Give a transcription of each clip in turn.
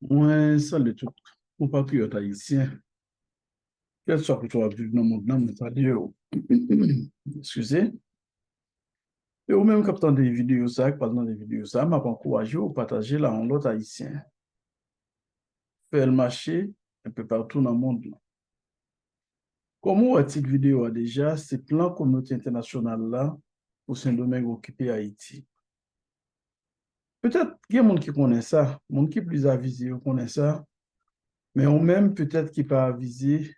Ouais, salut tout compatriotes haïtiens. Quel soit que tu as vu dans le monde, dans mon radio. Excusez. Et ou même quand des vidéos ça, pendant des vidéos ça, m'a encouragé à partager là en l'autre haïtien. Faire le marché un peu partout dans le monde. Comme on article vidéo a déjà, c'est plan communauté internationale là pour Saint-Domingue occupé Haïti. Peut-être qu'il y a des gens qui connaissent ça, des gens qui plus avisés connaissent ça, mais ou même peut-être qui pas avisé,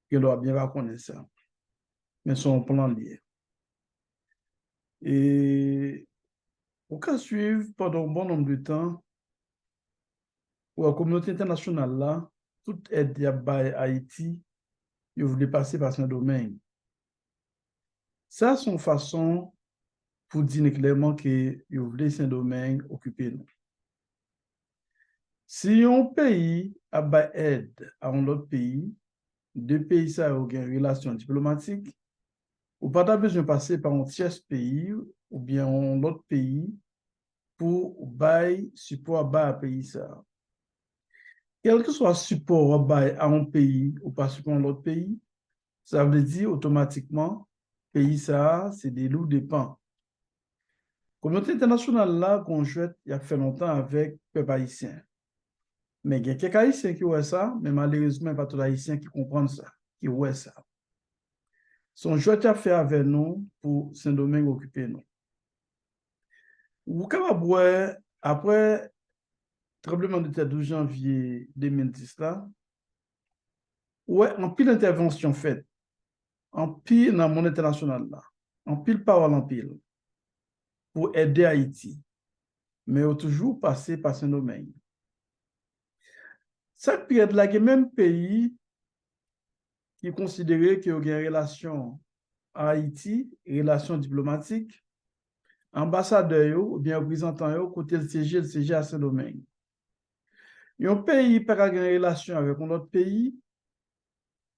qui doit bien pas connaître ça. Mais son plan lié. Et au cas suivre, pendant un bon nombre de temps, pour la communauté internationale là, toute aide à Haïti, ils voulaient passer par ce domaine. Ça, c'est une façon pour dire clairement que ils voulaient ce domaine occupé. Si un pays a bas aide à un autre pays, deux pays ça ont une relation diplomatique, ou pas besoin de passer par un tiers pays ou bien un autre pays pour bail support bas à pays ça. Quel que soit le support à un pays ou pas support à l'autre pays, ça veut dire automatiquement, pays ça, c'est des loups des pans. Communauté internationale là, qu'on joue il y a fait longtemps avec les peuple haïtien. Mais il y a quelques haïtiens qui voient ça, mais malheureusement, pas tous les haïtiens qui comprennent ça, qui voient ça. Son jouet a fait avec nous pour Saint-Domingue occuper nous. Ou capable, après le tremblement de terre 12 janvier 2010 là, ouais, en pile intervention faite en pile dans le monde international là, en pile parole en pile, pour aider Haïti, mais ont toujours passé par ce domaine. Cette période là, il y a même pays qui considérait qu'il y a une relation à Haïti, relation diplomatique, ambassadeur ou bien représentant côté le CG à ce domaine. Il y a un pays qui a une relation avec un autre pays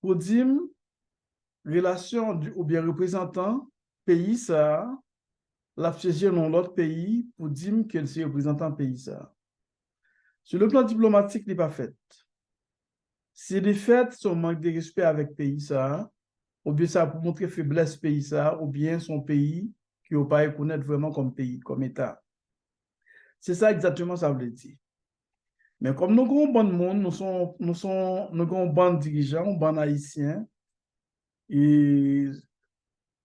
pour dire relation ou bien représentant pays ça la siéger dans l'autre pays pour dire qu'elle se représentant pays ça. Sur le plan diplomatique, il n'est pas fait. Si les faits sont manque de respect avec pays ça, ou bien ça pour montrer faiblesse pays ça, ou bien son pays qui n'a pas reconnaître vraiment comme pays, comme État. C'est ça exactement ça veut dire. Mais comme nous avons bon monde, nous avons bon dirigeants, bon haïtiens, et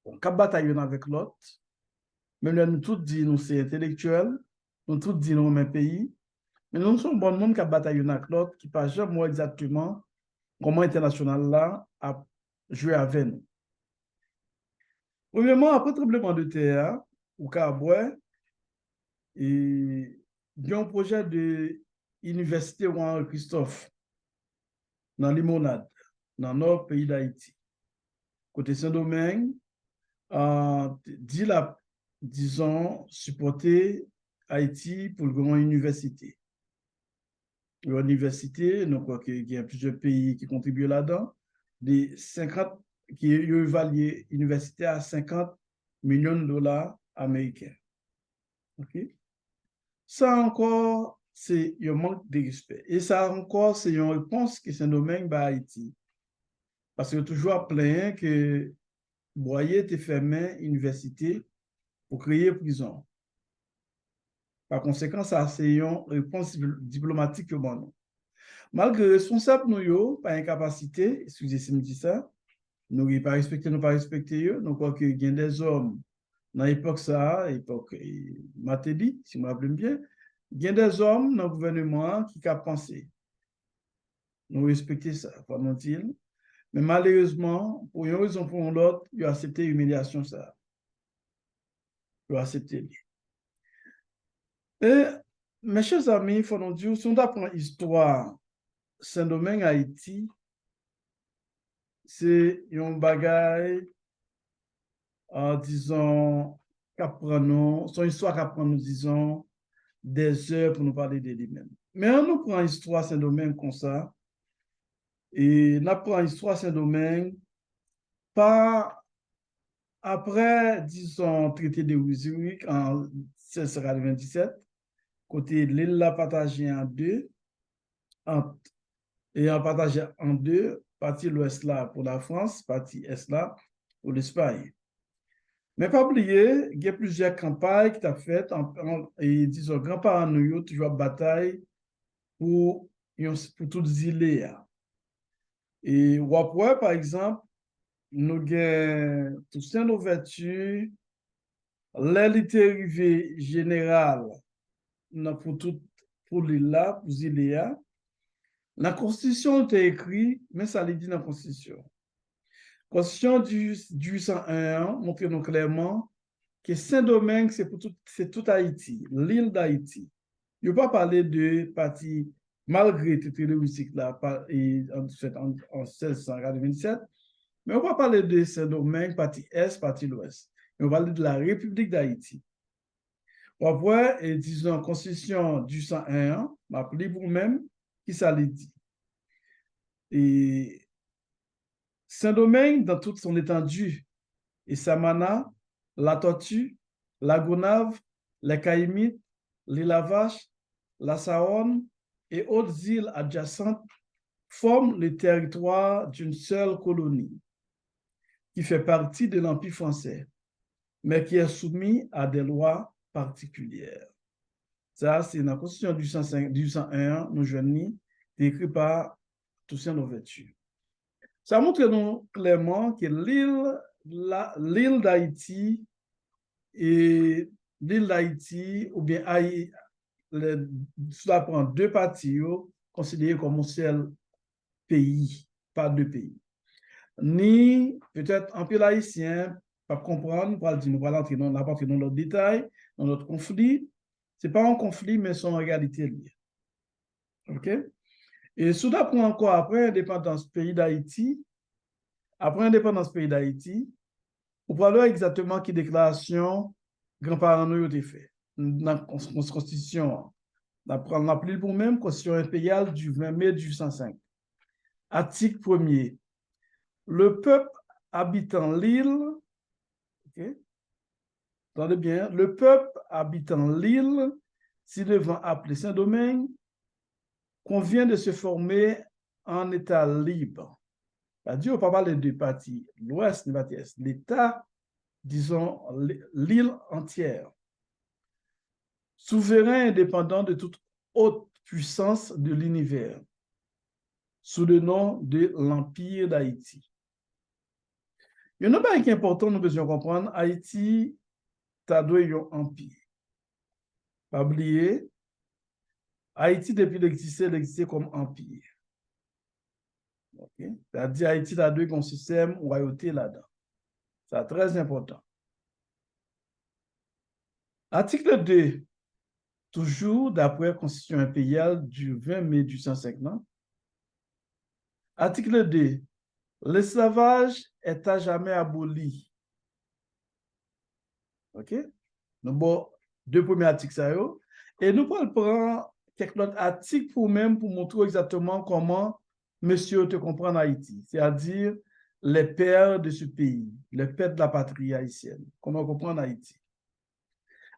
on cap bataille avec l'autre. Même là, nous tous disons nous c'est intellectuel, nous tous disons nous même pays, mais nous sommes bon monde qui bataille avec l'autre, qui pas jamais exactement comment international là a joué avec nous. Premièrement, après le tremblement de terre, au Caboué, il y a un projet de l'université Juan Christophe dans Limonade, dans notre pays d'Haïti. Côté Saint-Domingue, disons, supporter Haïti pour le grand université. L'université, donc, il y a plusieurs pays qui contribuent là-dedans, des 50, qui est évalué l'université à 50 millions de dollars américains. OK? Ça encore, c'est un manque de respect. Et ça encore, c'est une réponse qui est un domaine à Haïti. Parce que toujours plein que Boyer te fermé université pour créer prison. Par conséquent, ça, c'est une réponse diplomatique que bon. Malgré responsable nous, par incapacité, excusez si je dis ça, nous ne pas respecter, nous pas respecter, nous crois qu'il y a des hommes dans l'époque ça, l'époque Matéli, si je me rappelle bien, il y a des hommes dans le gouvernement qui ont pensé. Nous respecter ça, pas mentir. Mais malheureusement, pour une raison ou pour l'autre, ils ont accepté l'humiliation ça. Ils ont accepté. Et, mes chers amis, il faut nous dire, si on apprend l'histoire Saint-Domingue, Haïti, c'est un bagage, disons, son histoire qu'apprend nous, disons, des heures pour nous parler de lui-même. Mais on nous prend l'histoire Saint-Domingue comme ça, et on apprend l'histoire Saint-Domingue pas après, disons, traité de Zurich en 1697, côté l'île la partagée en deux, et en partagé en deux, partie l'ouest là pour la France, partie est là pour l'Espagne. Mais pas oublier, il y a plusieurs campagnes qui t'ont faites et disons, grands-parents nous ont toujours bataille pour toutes les îles. Et après, par exemple, nous avons tout ça d'ouverture, l'élite arrivée générale pour l'île là, pour l'île là. La Constitution est écrite, mais ça le dit dans la Constitution. La Constitution du 801 montre nous clairement que Saint-Domingue, c'est tout Haïti, l'île d'Haïti. Il ne pas parler de partie, malgré le traité de Rusique là, en 1697, mais on va parler de Saint-Domingue, partie Est, partie Ouest. On va parler de la République d'Haïti. Après, et disons, Constitution du 101, m'appelez vous-même, qui ça le dit. Et Saint-Domingue, dans toute son étendue, et Samana, la Tortue, la Gonave, les Caïmites, les Lavaches, la Saône et autres îles adjacentes forment le territoire d'une seule colonie qui fait partie de l'Empire français, mais qui est soumis à des lois particulières. Ça, c'est la Constitution du 101, nous jeunes, écrit par Toussaint Louverture. Ça montre donc clairement que l'île d'Haïti et l'île d'Haïti, ou bien cela prend deux parties considérées comme un seul pays, pas deux pays. Ni peut-être un peu haïtien, pas comprendre, nous allons entrer dans notre détail, dans notre conflit. Ce n'est pas un conflit, mais c'est en réalité lié. OK? Et soudain, encore après l'indépendance pays d'Haïti, on peut voir exactement quelle déclaration grands-parents nous ont fait. Dans la Constitution, on a appelé pour même Constitution impériale du 20 mai 1805. Article 1er. Le peuple habitant l'île, okay? Attendez bien, le peuple habitant l'île, si le vent appelé Saint-Domingue, convient de se former en état libre. C'est-à-dire, on ne peut pas parler de partie l'ouest, de partie est. L'état, disons, l'île entière. Souverain indépendant de toute haute puissance de l'univers, sous le nom de l'Empire d'Haïti. Il y a un truc important, nous devons comprendre, Haïti, a doué un empire. Pas oublier, Haïti, depuis l'existait comme empire. Okay? C'est-à-dire, Haïti a doué un système royauté là-dedans. C'est très important. Article 2, toujours d'après la Constitution impériale du 20 mai 1850. Article 2. L'esclavage est à jamais aboli. OK? Nous avons deux premiers articles. Ça, et nous prendre quelques autres articles pour montrer exactement comment monsieur te comprend Haïti. C'est-à-dire les pères de ce pays, les pères de la patrie haïtienne. Comment comprendre Haïti.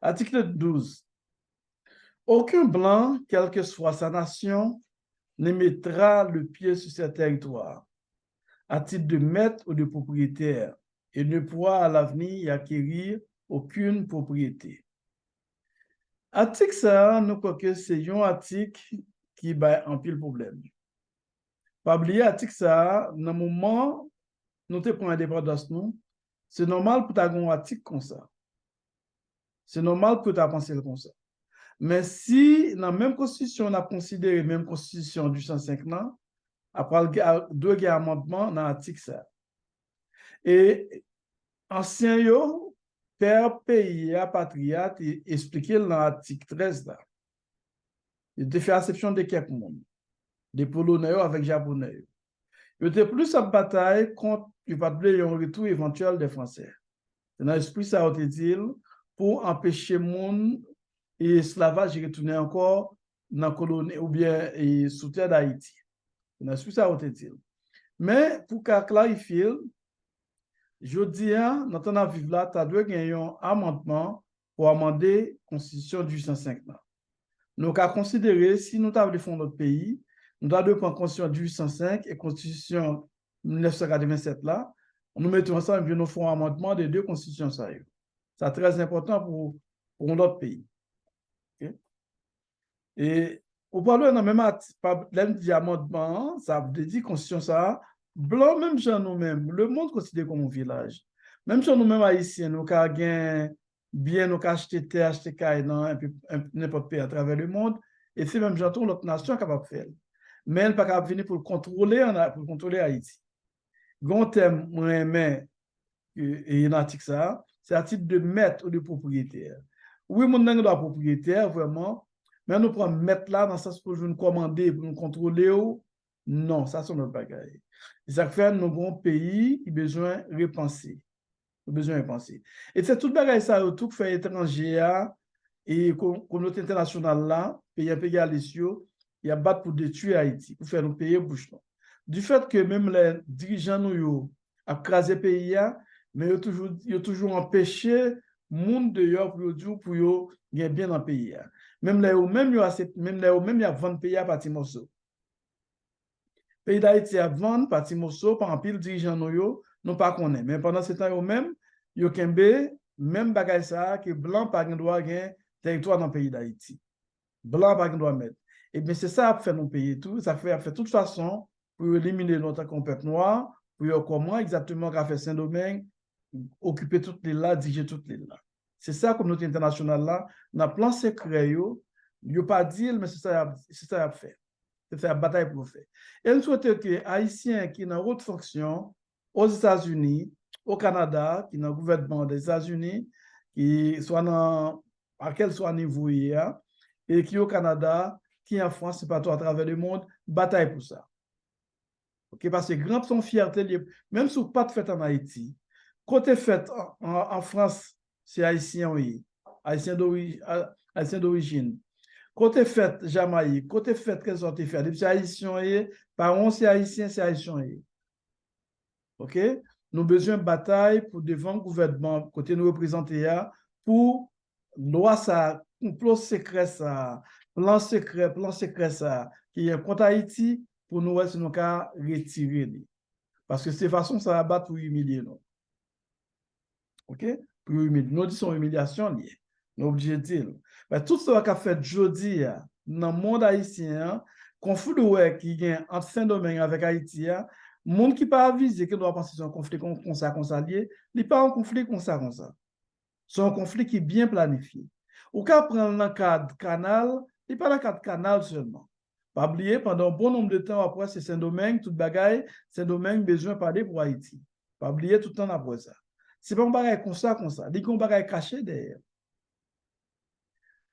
Article 12. Aucun blanc, quelle que soit sa nation, ne mettra le pied sur ce territoire à titre de maître ou de propriétaire et ne pourra à l'avenir y acquérir aucune propriété. Article ça, nous croyons que c'est un article qui va en pile problème. Pas oublier article ça, dans le moment nous te prenons indépendance nous, c'est normal pour t'avoir un article comme ça. C'est normal pour t'avoir pensé comme ça. Mais si dans la même constitution, on a considéré la même constitution du 105 ans, après deux amendements dans l'article ça. Et ancien yo, père pays à patriate, expliqué dans l'article 13 là. Il a fait exception de quelques monde, des Polonais avec Japonais. Il était plus en bataille contre un retour éventuel des Français. C'est dans l'esprit ça a été dit pour empêcher monde et esclavage de retourner encore dans la colonie ou bien sous terre d'Haïti. C'est dans l'esprit ça a été dit. Mais pour clarifier, je dis, dans ton avis là, tu as dû gagner un amendement pour amender la Constitution du 105 ans. Nous avons considéré, si nous avons défendu notre pays, nous avons prendre Constitution de 1805 et Constitution 1987 là. Nous mettons ensemble et nous faisons un amendement des deux constitutions. C'est très important pour notre pays. Okay? Et au parler dans même amendement, ça veut dire constitution ça, blanc, même gens nous-mêmes, le monde considéré comme un village. Même si nous-mêmes haïtiens, nous avons bien, nous avons acheté terre, acheté caille dans n'importe pays à travers le monde, et c'est même gens, notre nation capable de faire. Mais elle n'est pas capable de venir pour contrôler Haïti. Grand thème, moi, et un article ça, c'est un titre de maître ou de propriétaire. Oui, mon nom de propriétaire, vraiment, mais nous prenons maître là dans le sens pour nous commander, pour nous contrôler. Non, ça, c'est notre bagage. Ça fait nous avons un pays qui a besoin de repenser. Et c'est tout bagage ça, tout que fait étranger et communauté internationale là, pays impérialiste, il y a battu pour détruire Haïti, pour faire nous payer bouche. Du fait que même les dirigeants nous ont crasé le pays, mais ils ont toujours empêché le monde dehors pour gagner bien dans le pays. Même là où même il y a 20 pays à partir morceau. Le pays d'Haïti a 20 partir morceau par un pile dirigeants nous pas connaît. Mais pendant ce temps même, il y a même bagage ça que blanc pas droit gagner territoire dans le pays d'Haïti. Blanc pas droit mettre. Et bien c'est ça qui fait nous payer tout, ça fait de toute façon pour éliminer notre compète noire, pour comment exactement qu'a fait Saint-Domingue occuper toutes les là, diriger toutes les là. C'est ça, la communauté internationale là, dans le plan secret, il n'y a pas dit, mais c'est ça à faire. C'est ça la bataille pour faire. Et nous souhaitons que les Haïtiens qui ont haute fonction aux États-Unis, au Canada, qui ont le gouvernement des États-Unis, qui soit à quel soit niveau hier, et qui au Canada, qui en France, c'est partout à travers le monde, bataille pour ça. Okay? Parce que grand son fierté, même si vous pas de fête en Haïti, côté fête en France, c'est haïtien, oui. Haïtien d'origine. Côté fête Jamaïque, côté fête qu'elles ont été faites, c'est haïtien, par contre, c'est haïtien, c'est haïtien. OK? Nous avons besoin de bataille pour devant le gouvernement, côté nous représenter, pour loi ça, complot secret ça, plan secret ça, qui est contre Haïti, pour nous retirer. Parce que de cette façon, ça va battre pour humilier nous. OK? Pour humilier. Nous disons humiliation, nous sommes obligés de dire. Mais tout ce qu'a fait aujourd'hui, dans le monde haïtien, conflit qui vient entre Saint-Domingue avec Haïti, le monde qui pas avisé que doit penser sur un conflit comme ça lié, il n'est pas un conflit comme ça. C'est un conflit qui est bien planifié. Ou qu'à prendre le cadre canal, il n'est pas le cadre canal seulement. Pas oublier, pendant un bon nombre de temps après, c'est Saint-Domingue, tout bagaille, Saint-Domingue besoin de parler pour Haïti. Pas oublier tout le temps après ça. C'est pas un bagaille comme ça. Il y a un bagaille caché derrière.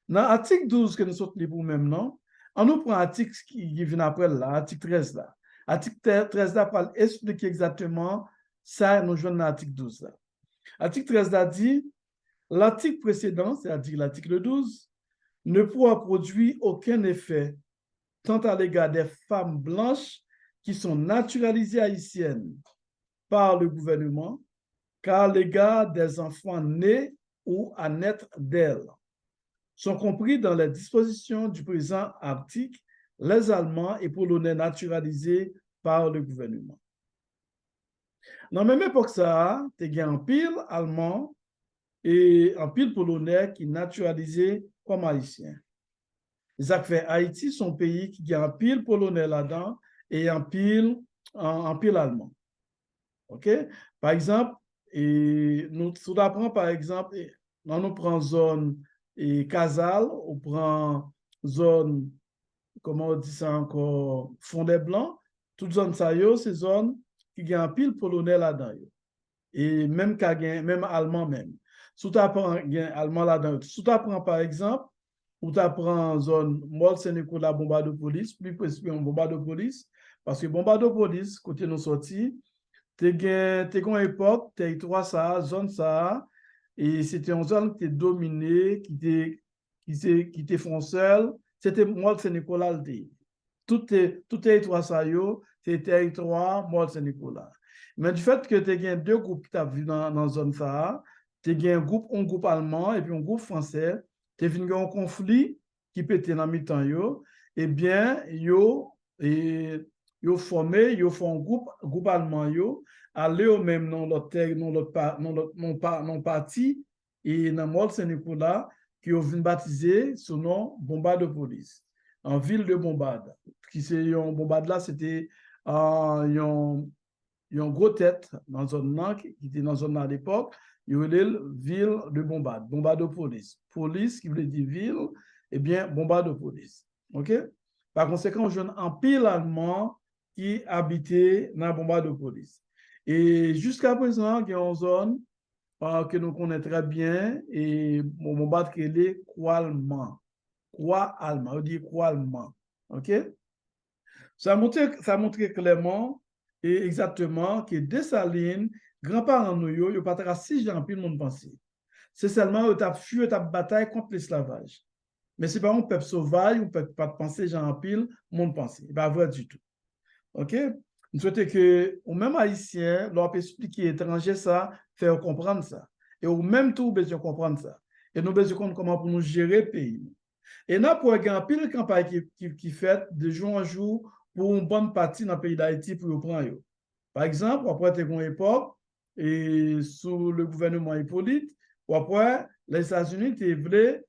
Dans l'article 12 que nous sommes pour même, non? On nous prend l'article qui vient après là, l'article 13 là. L'article 13 là parle expliquer exactement ça, nous jouons dans l'article 12 là. L'article 13 là dit, l'article précédent, c'est-à-dire l'article 12, ne pourra produire aucun effet tant à l'égard des femmes blanches qui sont naturalisées haïtiennes par le gouvernement qu'à l'égard des enfants nés ou à naître d'elles. Sont compris dans les dispositions du présent article les Allemands et Polonais naturalisés par le gouvernement. Dans la même époque, ça, il y a un pile allemand et un pile polonais qui naturalisés comme haïtiens. Ça fait Haïti, son pays qui a un pile polonais là-dedans et un pile allemand. OK? Par exemple, nous apprenons par exemple, nous prenons zone et Casal, on prend zone, comment on dit ça encore, Fondé Blanc, toute zone ça c'est zone qui a un pile polonais là-dedans. Et même allemand même. Si tu apprends allemand là-dedans, si tu apprends par exemple, ou tu apprends zone Mol-Saint-Nicolas, Bombardier-Police, plus précisément Bombardier-Police, parce que Bombardier-Police, côté nous sortis, tu as une époque, territoire ça, zone ça, et c'était une zone qui était dominée, qui était foncelle, c'était Mol-Saint-Nicolas. Tout territoire ça, c'est territoire Mol-Saint-Nicolas. Mais du fait que tu as deux groupes qui t'ont vu dans la zone ça, tu as un groupe allemand et puis un groupe français, tu as vu un conflit qui peut être dans mi-temps, eh bien, et ils formé, ils font un groupe allemand, aller au même nom l'autre terre, non parti, et dans Mol Saint-Nicolas, qui ont baptisé son nom Bombard de police, en ville de Bombarde. Qui c'est, Bombarde là, c'était une gros tête dans une zone qui était dans une zone à l'époque, il y avait la ville de Bombarde, Bombarde de police. Police qui voulait dire ville, eh bien, Bombarde de police. OK? Par conséquent, je un pile allemand qui habitait dans Bombarde de police. Et jusqu'à présent, il y a une zone que nous connaissons très bien, et Bombarde qui est les croix allemand. Croix allemand, on dit croix allemand. OK? Ça montre clairement et exactement que Dessalines, grands-parents nous, ils n'ont pas tracé si pile monde pensé. C'est seulement qu'ils ont fui, ils ont bataille contre l'esclavage. Mais ce n'est pas un peuple sauvage, ou peut pas penser Jean pile, monde pensé. Ce n'est pas vrai du tout. OK? Nous souhaitons que, ou même haïtien, leur peut expliquer étranger ça, faire comprendre ça. Et au même tout, besoin comprendre ça. Et nous besoin comprendre comment pour nous gérer le pays. Et là, pour un pile campagne qui fait de jour en jour pour une bonne partie dans le pays d'Haïti pour le prendre. Par exemple, après une époque, et sous le gouvernement Hippolyte, ou après, les États-Unis voulaient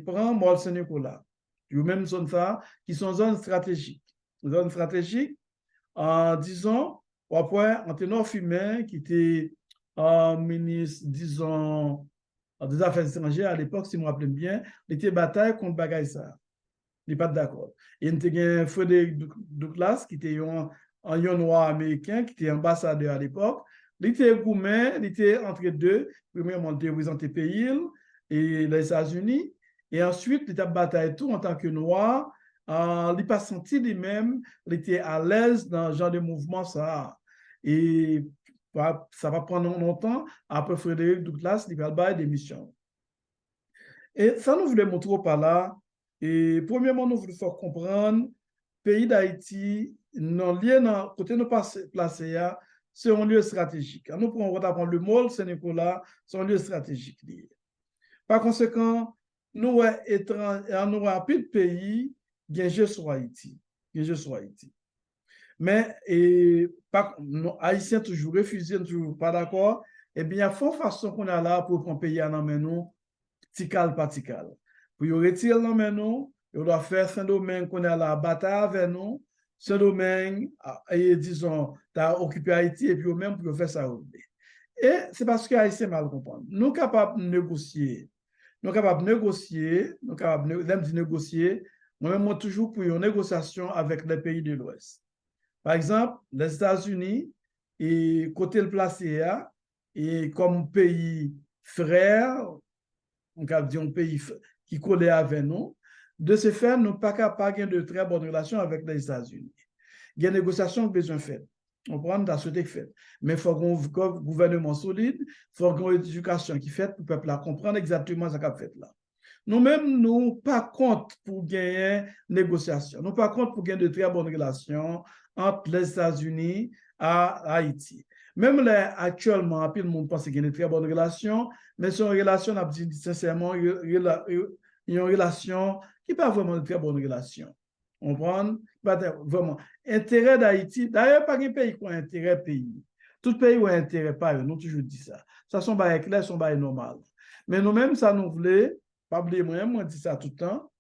prendre Mol Saint-Nicolas. Ou même zone ça, qui sont zones stratégiques. Zones stratégiques, en disons, ou après, Anténor Fumain, qui était ministre, disons, des Affaires étrangères à l'époque, si je me rappelle bien, il était bataille contre Bagaïsa. Il n'est pas d'accord. Il y a Frédéric Douglas, qui était un noir américain, qui était ambassadeur à l'époque. Il était gourmet, il était entre deux. Premièrement, il représentait le pays et les États-Unis. Et ensuite, il a bataillé tout en tant que noir. Il n'a pas senti lui-même, il était à l'aise dans ce genre de mouvement. Ça. Et ça va prendre longtemps. Après Frédéric Douglas, il va avoir des missions. Et ça nous voulait montrer par là. Et premièrement, nous voulons faire comprendre le pays d'Haïti, non lié dans côté nous placé, c'est un lieu stratégique. Nous prenons le Mol Saint-Nicolas, c'est un lieu stratégique. Par conséquent, nous avons plus de pays qui ont sur Haïti. Mais nos Haïtiens toujours refusés, toujours pas d'accord. Eh bien, il y a une façon qu'on a là pour prendre pays à nous, tical patical. Pour y retirer nous, il doit faire Saint-Domingue qu'on a la bataille avec nous. Saint-Domingue, et disons, tu as occupé Haïti et puis même pour faire ça. Et c'est parce que Haïtien mal comprendre. Nous sommes capables de négocier. Nous sommes capables de négocier. Moi-même, toujours pour une négociation avec les pays de l'Ouest. Par exemple, les États-Unis, et côté le placé, et comme pays frère, on peut dire un pays qui collait avec nous, de ce fait, nous pas capables de très bonnes relations avec les États-Unis. Il y a des négociations besoin faites. On prend la société faite. Mais il faut un gouvernement solide, il faut une éducation qui fait pour le peuple comprendre exactement ce qu'on fait là. Nous-mêmes, nous pas contre pour gagner négociation. Nous pas contre pour gagner de très bonnes relations entre les États-Unis et Haïti. Même là, actuellement, tout le monde pense qu'il y a de très bonnes relations, mais c'est une relation, on dit sincèrement, une relation qui n'est pas vraiment de très bonne relation. On prend vraiment intérêt d'Haïti. D'ailleurs, pas un pays qui a intérêt pays. Tout pays a intérêt pas, nous toujours dit ça. Ça sont pas clair, sont pas normal. Mais nous-mêmes, ça nous voulait, pas oublier moi, dit ça tout le temps.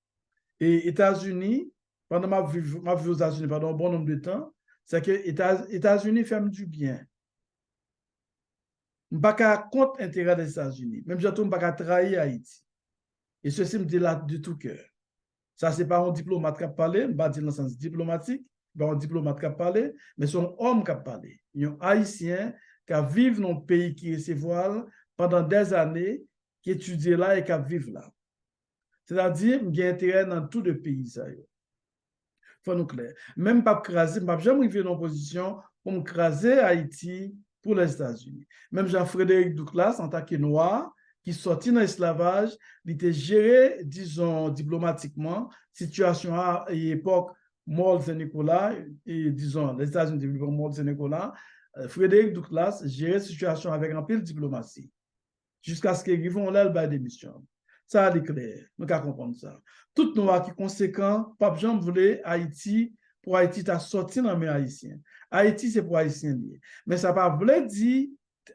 Et États-Unis, pendant ma vie aux États-Unis pendant un bon nombre de temps, c'est que États-Unis fait du bien. Je ne suis pas contre l'intérêt des États-Unis. Même je ne suis pas trahir Haïti. Et ceci me dit là de tout cœur. Ça, ce n'est pas un diplomate qui a parlé, je ne pas dire dans le sens diplomatique, pas un diplomate qui a parlé, mais c'est un homme qui a parlé. Un Haïtien qui a vécu dans un pays qui recevoir pendant des années, qui étudie là et qui a vécu là. C'est-à-dire, il y a intérêt dans tout le pays. Il faut nous clair. Même pas craser, je ne jamais arriver dans une position pour me craser Haïti pour les États-Unis. Même Jean-Frédéric Douglas, en tant que noir, qui sortit dans l'esclavage, il était géré, disons, diplomatiquement, situation à l'époque, Mol Saint-Nicolas, et disons, les États-Unis développent Mol Saint-Nicolas, Frédéric Douglas gérait la situation avec un peu de diplomatie, jusqu'à ce qu'ils vont là le bas d'émission. Ça, c'est clair, nous pouvons comprendre ça. Tout nous qui conséquent, Pape Jean voulait Haïti pour Haïti t'a sorti dans les Haïtiens. Haïti, c'est pour Haïtiens. Mais ça ne veut pas dire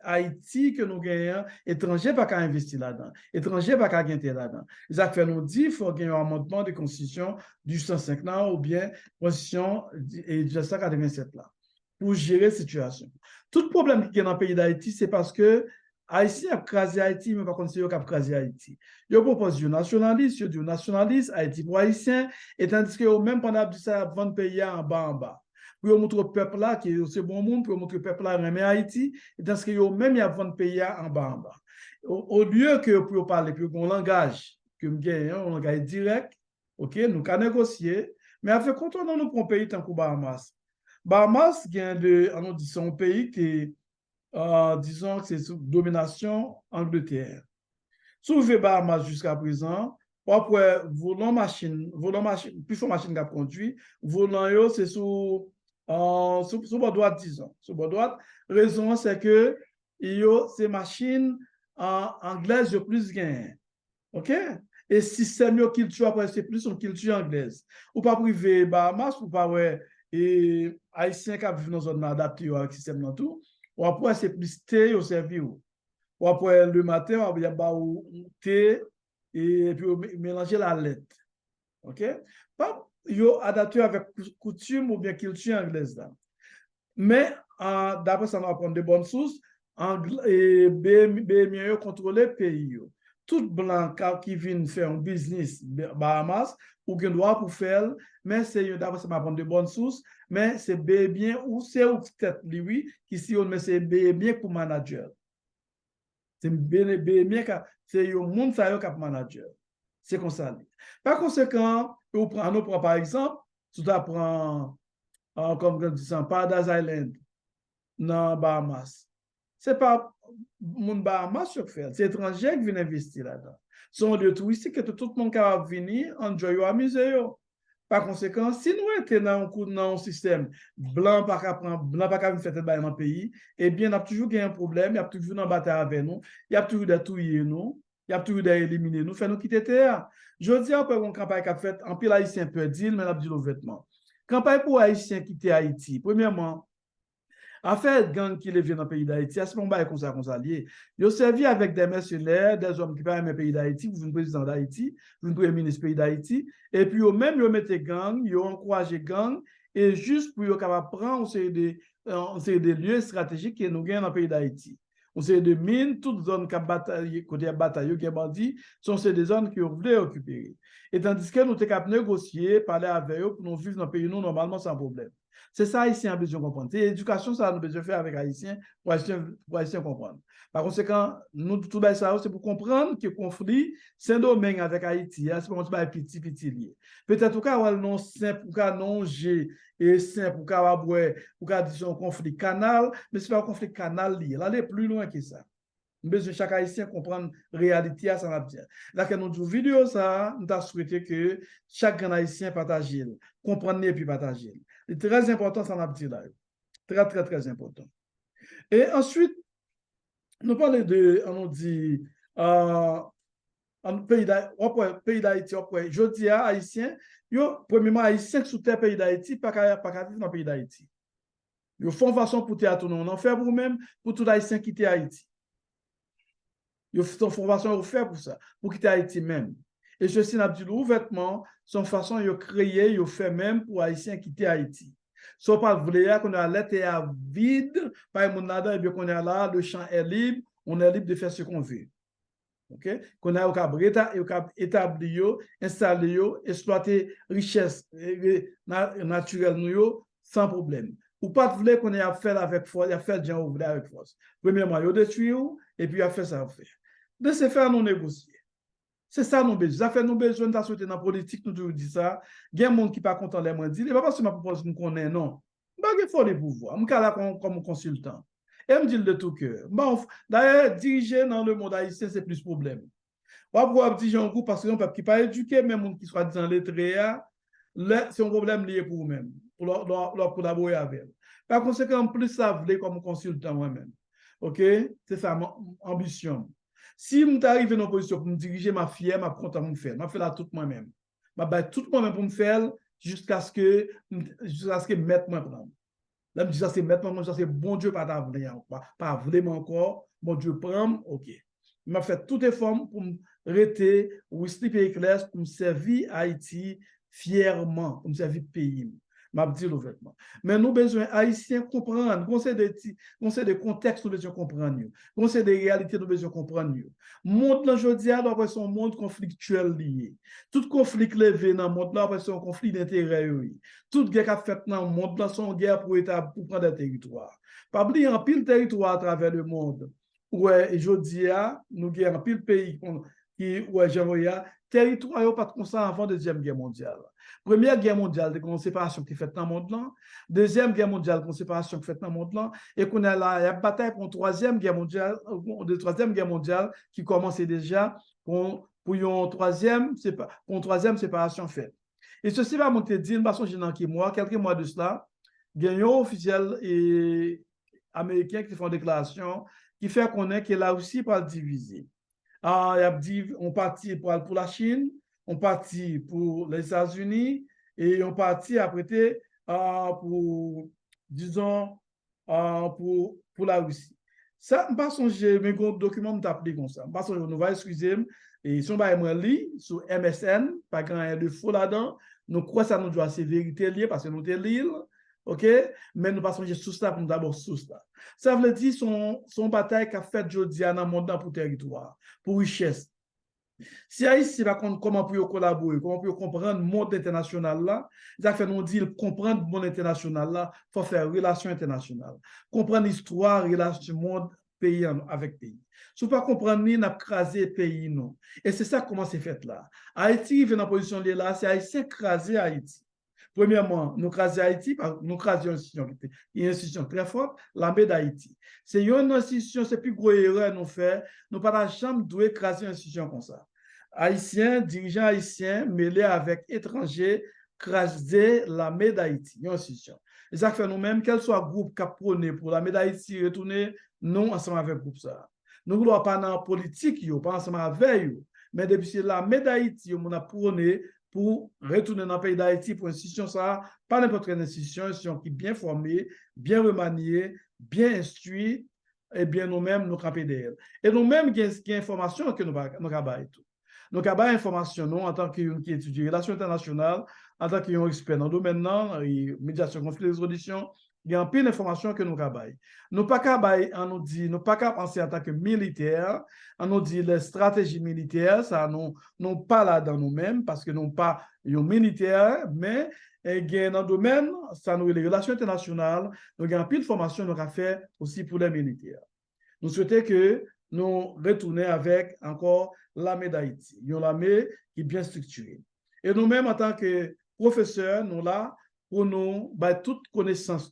Haïti que nous gagnons, étrangers pas qu'à investir là-dedans, étrangers pas qu'à gagner là-dedans. Ça fait nous dire qu'il faut gagner un amendement de constitution du 105 ans ou bien constitution du 187 là pour gérer la situation. Tout problème qui est dans le pays d'Haïti, c'est parce que Haïti a crasé Haïti, mais par contre, c'est eux qui ont crasé Haïti. Ils proposent du nationaliste, Haïti pour Haïtien, et tandis que même pendant que ça, 20 pays en bas. Pour montrer au peuple là qui est bon monde, pour montrer au peuple là remet Haïti, et tandis que même il y a 20 pays en bas. Au lieu que pour parler, puis un langage que nous gagnons, un langage direct, ok, nous avons négocier, mais avec quand on nous prend un pays tant que Bahamas. Bahamas, c'est un pays qui disons que c'est sous domination Angleterre. Soulevé Bahamas jusqu'à présent, après, volant machine, plus de machine qui a conduit, volant, c'est sous bord droite, disons. Sous bord droite, raison, c'est que ces machines anglaises, ont plus gain. OK? Et système culture, après, c'est plus une culture anglaise. Ou pas privé Bahamas, ou pas, ouais, et Haïtiens qui vivent dans une zone adaptée avec le système dans tout. Ou après, c'est plus thé au service. Ou après, le matin, il y a thé et puis mélanger la lait. OK? Yo adapté avec coutume ou bien culture anglaise là. Mais d'après ça, on va prendre de bonnes sources et bien contrôler le pays. Tout blanc qui vient faire un business Bahamas ou qui doit pour faire, mais c'est d'après ça, on va prendre de bonnes sources, mais c'est bien ou c'est peut-être lui qui si on mais c'est bien pour manager. C'est bien c'est le monde qui est manager. C'est comme ça. Par conséquent, on prend par exemple, tu apprends comme on dit Paradise Island dans Bahamas. Ce n'est pas mon Bahamas qui fait, c'est étranger qui vient investir là-dedans. C'est un lieu touristique que tout le monde va venir, enjoy, amuser. Par conséquent, si nous étions dans un système blanc pas qu'à faire dans le pays, eh bien, il y a toujours un problème, il y a toujours une bataille avec nous, il y a toujours des touiller nous, il y a toujours des éliminer nous, faire nous quitter terre. Je dis après une campagne qui a fait, en pile haïtien peut dire, mais il a dit le vêtement. Campagne pour haïtiens quitter Haïti. Premièrement, affaire gang qui les vient dans le pays d'Haïti, à ce moment-là, comme ça lié. Ils ont servi avec des mercenaires, des hommes qui parlent le pays d'Haïti, vous êtes président d'Haïti, vous êtes premier ministre du pays d'Haïti, et puis même ils mettent gang, ils ont encouragé gang, et juste pour qu'ils prendre des lieux stratégiques qui nous gagnent dans le pays d'Haïti. On sait de mines, toutes zones qui ont bataillé, qui ont bandit, sont des zones qui ont voulu récupérer. Et tandis que nous sommes capables de négocier, parler avec eux pour nous vivre dans le pays nous normalement sans problème. C'est ça Haïtien a besoin de comprendre. C'est l'éducation, ça nous a besoin de faire avec Haïtiens pour Haïtiens comprendre. Par conséquent, nous, tout ça, c'est pour comprendre que le conflit, c'est un domaine avec Haïti. C'est pour un petit lié. Peut-être au cas où non simple, pour cas non G et simple, pour cas pour cas disons conflit canal, mais c'est pas un conflit canal lié. Là, aller plus loin que ça. Nous besoin chaque Haïtien comprendre la réalité à ça va bien. Là, quand nous jouons vidéo ça, nous avons souhaité que chaque Haïtien partage, comprendre et puis partager. C'est très important, ça m'a dit là. Très, très, très important. Et ensuite, nous parlons de, on dit, pays d'Haïti, je dis à Haïtiens, premièrement, Haïtiens sous terre pays d'Haïti, pas qu'à vivre dans le pays d'Haïti. Ils font façon pour te tourner, on en fait pour vous-même, pour tout Haïtien quitter Haïti. Ils font façon pour faire pour ça, pour quitter Haïti même. Et ceci n'a dit ouvertement, son façon de créer, ils fait même pour Haïtiens quitter Haïti. Si on parle de qu'on a l'état vide, pas mon nada, et bien qu'on est là, le champ est libre, on est libre de faire ce qu'on veut. OK? Qu'on a au cap établir, installer, exploiter richesse naturelle nous sans problème. Ou pas de qu'on ait à faire avec force, il a fait gens ouvrir avec force. Premièrement, il détruit et puis il a fait ça faire. De ce faire nous négocier. C'est ça nous besoin. Ça fait nous besoin de souhaiter dans la politique, nous toujours dit ça. Il y a des gens qui ne sont pas contents de me dire. Et pas parce que ma propose nous connaît, non. Il faut les pouvoirs. Je suis là comme consultant. Et je me dit de tout cœur. Bon, d'ailleurs, diriger dans le monde haïtien, c'est plus problème. On va pouvoir diriger un groupe parce que un peuple qui n'est pas éduqué, même monde qui soit dans lettré, c'est un problème lié pour eux-mêmes, pour leur collaborer avec eux. Par conséquent, plus ça voulait comme consultant moi-même. OK? C'est ça mon ambition. Si je arrive dans une position pour me diriger ma fille, je suis content de me faire. Je fais là tout moi-même. Je fais tout moi-même pour me faire. jusqu'à ce que mettre moi prendre. Là, je dis ça, c'est maintenant, moi, ça, c'est bon Dieu, pas t'avoir, pas vraiment encore, bon Dieu, prendre, ok. Il m'a fait toutes les formes pour me rester, ou slipper clair, pour me servir Haïti fièrement, pour me servir pays. M'a dit l'ouvertement. Mais nous besoin haïtiens comprendre, conseil de contexte nous besoin comprendre, conseil de réalité nous besoin comprendre. Monde là aujourd'hui après son monde conflictuel lié. Tout conflit levé dans le monde là après son conflit d'intérêt. Toute guerre qu'a fait dans le monde là son guerre pour prendre des territoires. Pas oublier en pile territoire à travers le monde. Ouais, aujourd'hui nous avons en pile pays qui ouais j'envoie territoire pas comme ça avant deuxième guerre mondiale. Première guerre mondiale, c'est une séparation qui fait dans le monde là. Deuxième guerre mondiale, une séparation qui fait dans le monde là. Et qu'on a là, il y a une bataille pour une troisième guerre mondiale, qui commençait déjà pour une troisième séparation faite. Et ceci va monter dire, parce que quelques mois de cela, il y a un officiel américain qui fait une déclaration qui fait connaître que là aussi pas diviser. Ah, il a dit, on partit pour la Chine, on partit pour les États-Unis et on partit après pour, disons, pour la Russie. Ça, je ne pas songer, mais un document m'a appelé comme ça. Je ne pas songer, nous va excuser, et si on va lire sur MSN, pas grand de faux là-dedans, nous croyons que ça nous doit c'est vérité liée parce que nous sommes l'île, ok? Mais nous passons sous ça pour nous d'abord sous ça. Ça veut dire son bataille qu'a fait aujourd'hui dans le monde pour territoire, pour richesse. Si Haïti va comment pour collaborer, comment pour comprendre le monde international là, ça fait nous dire comprendre le monde international là, il faut faire relation internationale. Comprendre l'histoire, relation monde pays avec pays. Si vous ne comprenez pas, nous avons crasé le pays non. Et c'est ça comment c'est fait là. Haïti vient dans la position là, c'est Haïtien crasé Haïti. Premièrement, nous crasons Haïti, nous crasons une institution très forte, l'armée d'Haïti. C'est une institution, c'est plus gros erreur nous faire, nous pas jamais dû craser une institution comme ça. Haïtiens, dirigeants haïtiens mêlés avec étrangers, craser l'armée d'Haïti, une institution. Et ça fait nous-mêmes, quel soit le groupe qui a prôné pour l'armée d'Haïti, retourner, nous ensemble avec le groupe ça. Nous ne voulons pas dans la politique, pas ensemble avec eux, mais depuis l'armée d'Haïti, on a prôné pour retourner dans le pays d'Haïti pour une institution, ça, pas n'importe quelle institution, une institution qui est bien formée, bien remaniée, bien instruite, et bien nous-mêmes, nous camper d'elle. Et nous-mêmes, il y a des informations que nous avons tout. Nous avons des informations, nous, en tant qui étudie relations internationales, en tant qu'expert dans le domaine, médiation, conflit, résolution, il y a un peu d'informations que nous avons. Nous pas nous pas qu'à penser en tant que militaire, on nous dit les stratégies militaires, ça nous pas là dans nous-mêmes parce que nous pas un militaire, mais dans le domaine, ça nous les relations internationales, nous avons un peu de formation nous avons fait aussi pour les militaires. Nous souhaitons que nous retournions avec encore l'armée d'Haïti, une armée qui est bien structurée. Et nous-mêmes, en tant que professeurs, nous là pour nous, toute connaissance,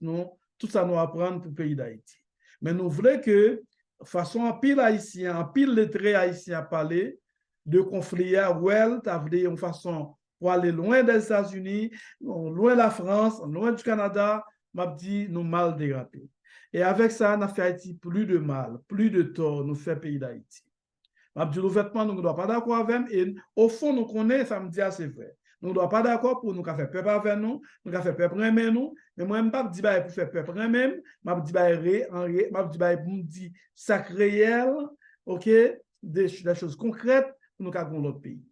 tout ça nous apprendre pour le pays d'Haïti. Mais nous voulons que, façon en pile haïtien, en pile lettré haïtien parler de conflits, une façon pour aller loin des États-Unis, loin de la France, loin du Canada, m'a dit nous mal dérapé. Et avec ça, on a fait Haïti plus de mal, plus de tort, nous fait pays d'Haïti. M'a dit l'ouvertement, nous ne sommes pas d'accord avec, et au fond, nous connaissons, ça me dit assez vrai. Nous ne sommes pas d'accord pour nous faire peuple avec nous, nous faire peuple aimer nous, mais moi, je ne pas dire pour faire peuple même, je dis sac réel, ok, des choses concrètes pour nous faire l'autre pays.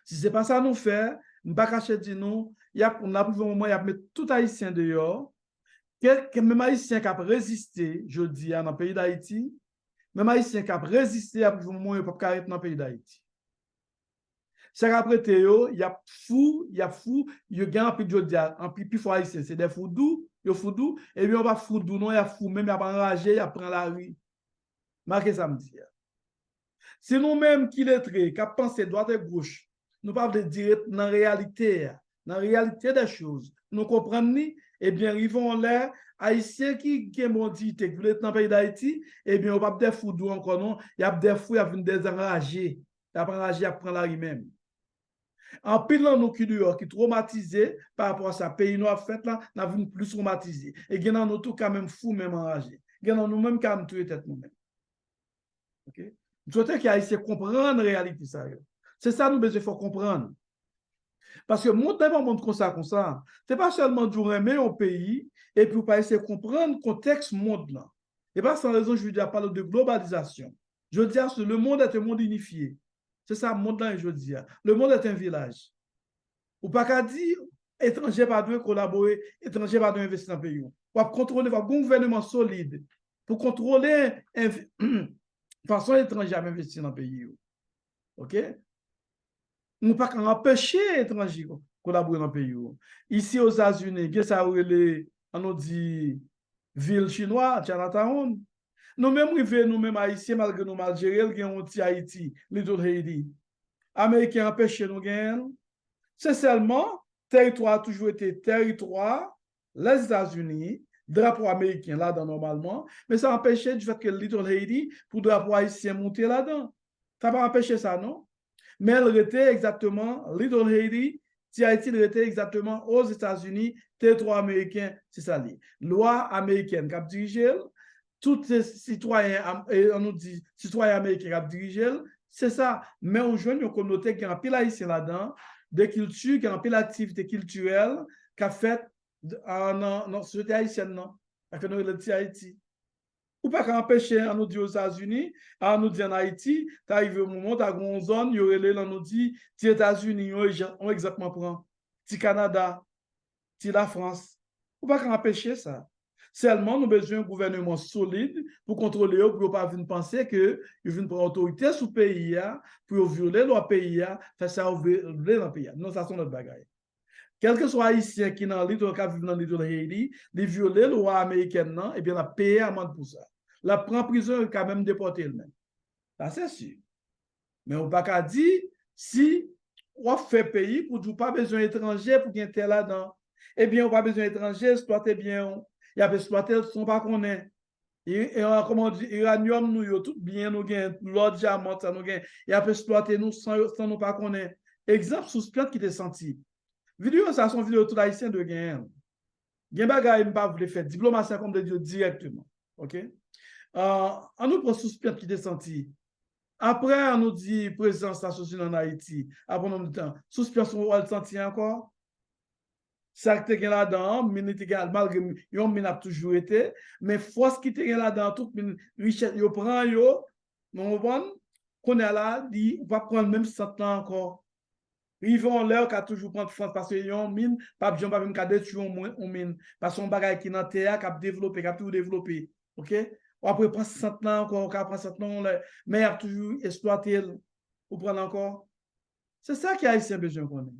Si ce n'est pas ça nous faire, nous ne pas cacher de nous, on a plus un moment, il y a tout haïtien dehors, même haïtien qui a résisté, je dis, dans le pays d'Haïti, même haïtien qui a résisté, à plus un moment, il ne peut pas arrêter dans le pays d'Haïti. C'est qu'après, il y a fou, il y a un peu de dire, un peu plus fort haïtien, c'est des fous doux, et bien on va fou doux, non, il y a fou, même il y a enragé, il y a prend la rue. Marquez ça me dit. C'est nous-mêmes qui lettrés, qui pensé droite et gauche, nous parlons de dire dans la réalité des choses. Nous comprenons, eh bien, ils vont là, Haïtiens qui ont mondité, qui voulaient dans le pays d'Haïti, eh bien, on va des fous doux encore, non, il y a des fous, il y a des enragés, il y a enragé, il y a prend la rue même. En pilant nous qui traumatisés par rapport à ça, pays nous a fait là, nous avons plus traumatisé. Et nous avons tout quand même fou, même enragé. Nous avons nous-mêmes quand même tué tête nous-mêmes. Ok? Nous souhaitons qu'il y ait comprendre la réalité. C'est ça nous besoin faut comprendre. Parce que monde n'est pas monde comme ça, comme ça. Ce n'est pas seulement du remettre au pays et puis pas essayer de comprendre le contexte monde là. Et pas sans raison, je veux dire, parler de globalisation. Je veux dire, le monde est un monde unifié. C'est ça, le monde là, je veux dire. Le monde est un village. Ou pas qu'à dire, étranger pas doit collaborer, étranger pas doit investir dans le pays. Ou contrôler un gouvernement solide pour contrôler façon étrangère à investir dans le pays. OK? Nous ne pouvons pas empêcher les étrangers de collaborer dans le pays. Ici aux États-Unis, on nous dit ville chinoise, Chinatown. Nous-mêmes, nous-mêmes haïtiens, malgré nous mal gérer, nous avons Haïti, Little Haiti. Américains empêchent nous gagner. C'est seulement territoire a toujours été territoire, les États-Unis, drapeau américain là-dedans normalement, mais ça empêchait du fait que Little Haiti, pour drapeau haïtien monter là-dedans. Ça n'a pas empêché ça, non? Mais elle était exactement, Little Haiti, si Haïti était exactement aux États-Unis, territoire américain, c'est ça. Loi américaine qui a dirigé, tous les citoyens, on nous dit citoyens américains qui a dirigé, c'est ça. Mais aujourd'hui, on communauté qui a un pile haïtien là-dedans, de culture, qui a un pile activité culturelle, qui a fait dans la société haïtienne, non? Avec nous, le Haïti. Ou pas qu'empêcher à nous dire aux États-Unis, à nous dire en Haïti, tu arrives au moment, tu as une zone, il y aurait là, nous dit, les États-Unis, on exactement prend, le Canada, la France. Ou pas qu'empêcher ça. Seulement, nous avons besoin d'un gouvernement solide pour contrôler, pour ne pas venir penser que ils viennent prendre autorité sur le pays, pour violer leur pays, faire ça violer le pays. Non, ça, c'est notre bagaille. Quel que soit haïtien qui dans l'île, qui vit dans l'île de Haïti, de violer la loi américaine, et bien, la paye amende pour ça. La prend prison et quand même déporté elle-même. Ça, c'est sûr. Mais on ne peut pas dire si on fait pays pour ne pas besoin d'étrangers pour qu'il y ait là-dedans. Eh bien, on n'a pas besoin d'étrangers, exploiter bien. Il y a exploiter ce qu'on ne connaît. Et comment on dit, uranium, nous, tout bien, nous gagnons, l'autre diamant, ça nous gagne. Il y a exploiter nous sans nous pas connaître. Exemple, sous ce plate qui t'est senti. Vidéo, ça, son vidéo tout haïtien de gain. Gen bagay, je ne pas voulu faire diplomatie comme de Dieu directement. OK? On nous prend sous plate qui t'est senti. Après, on nous dit président associé en Haïti, après un temps, suspension, on le senti encore. Ça qui est là-dedans, malgré yon min a toujours été, mais force qui est là-dedans, toute richesse, yo prend yo, non bon, qu'on est là, dit, on va prendre même 100 ans encore. Ils vont l'air qu'à toujours prendre France parce que yon mine, pas besoin pas même qu'à détruire on mine, parce qu'on bagage qui dans terre, qui a développé, qui a tout développé. OK? Ou après prendre 100 ans encore, qu'à prendre 100 ans, mais il a toujours exploité, ou prendre encore. C'est ça qui a haïtien besoin qu'on ait.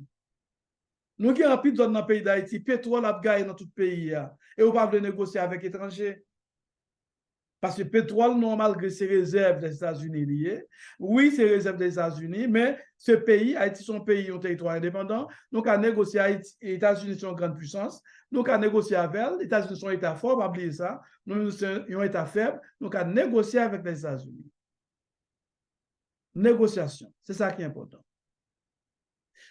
Nous avons un peu dans le pays d'Haïti, pétrole a gagné dans tout le pays. Et on ne peut pas négocier avec les étrangers. Parce que le pétrole, non, malgré ses réserves des États-Unis liées, oui, c'est réserves des États-Unis, mais ce pays, Haïti, son pays, un territoire indépendant, donc à négocier Haïti, les États-Unis sont une grande puissance, donc à négocier avec elles, les États-Unis sont un État fort, pas oublier ça, nous sommes un État faible, donc à négocier avec les États-Unis. Négociation, c'est ça qui est important.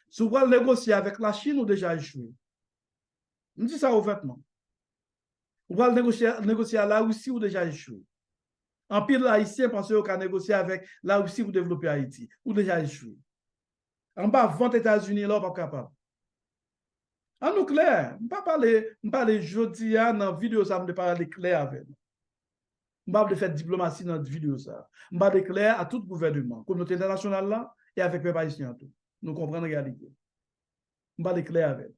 Si vous voulez négocier avec la Chine, ou déjà échoué. Je dis ça ouvertement. Vous voulez négocier à la Russie, ou déjà échoué. En pile, l'Haïtien pense qu'on a négocié avec la Russie pour développer Haïti, ou déjà échoué. En bas, 20 États-Unis, là, pas capable. En nous clair, je ne parle pas jeudi dans la vidéo, ça me parle clair avec nous. Je ne parle pas de faire diplomatie dans la vidéo, ça. Je parle clair à tout gouvernement, communauté internationale là, et avec les haïtiens tout. Nous comprenons la réalité. Je parle clair avec.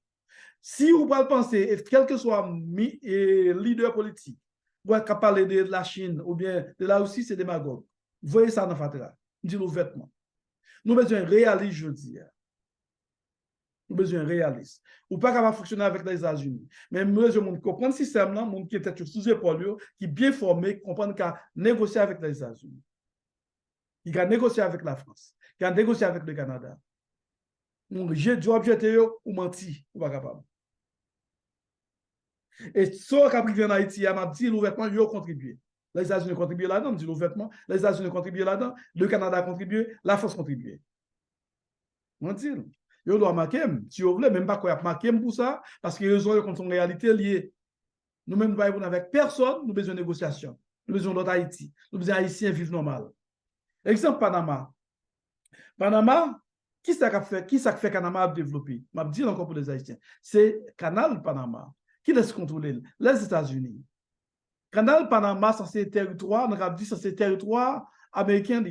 Si vous pouvez penser, quel que soit leader politique, vous pouvez parler de la Chine ou bien de la Russie, c'est démagogue. Vous voyez ça dans Fatra. Dis-le ouvertement. Nous avons besoin de réalisme, je dis. Nous avons besoin de réalisme. Ou pas capable de fonctionner avec les États-Unis. Mais nous devons comprendre ce système là, monde qui est sous épaule, qui est bien formé, qui comprend qu'il a négocié avec les États-Unis. Il a négocié avec la France. Il a négocié avec le Canada. Donc, j'ai dû objecter ou menti, ou pas capable. Et ce qui a privé en Haïti, il m'a dit ouvertement, ils ont contribué. Les États-Unis ont contribué là-dedans, dit ouvertement. Les États-Unis ont contribué là-dedans, le Canada a contribué, la France a contribué. On dit, ils doivent marquer, si vous voulez, même pas quoi marquer pour ça, parce qu'ils ont une réalité liée. Nous-mêmes, nous ne avec personne, nous avons besoin de négociation. Nous avons besoin d'autres Haïti. Nous avons besoin d'Haïtiens vivre normal. Exemple, Panama. Panama, Qui ça qui fait Panama a développé? Je dis encore pour les Haïtiens. C'est Canal Panama. Qui laisse contrôler? Les États-Unis. Canal Panama, c'est territoire, on a dit que c'est territoire américain.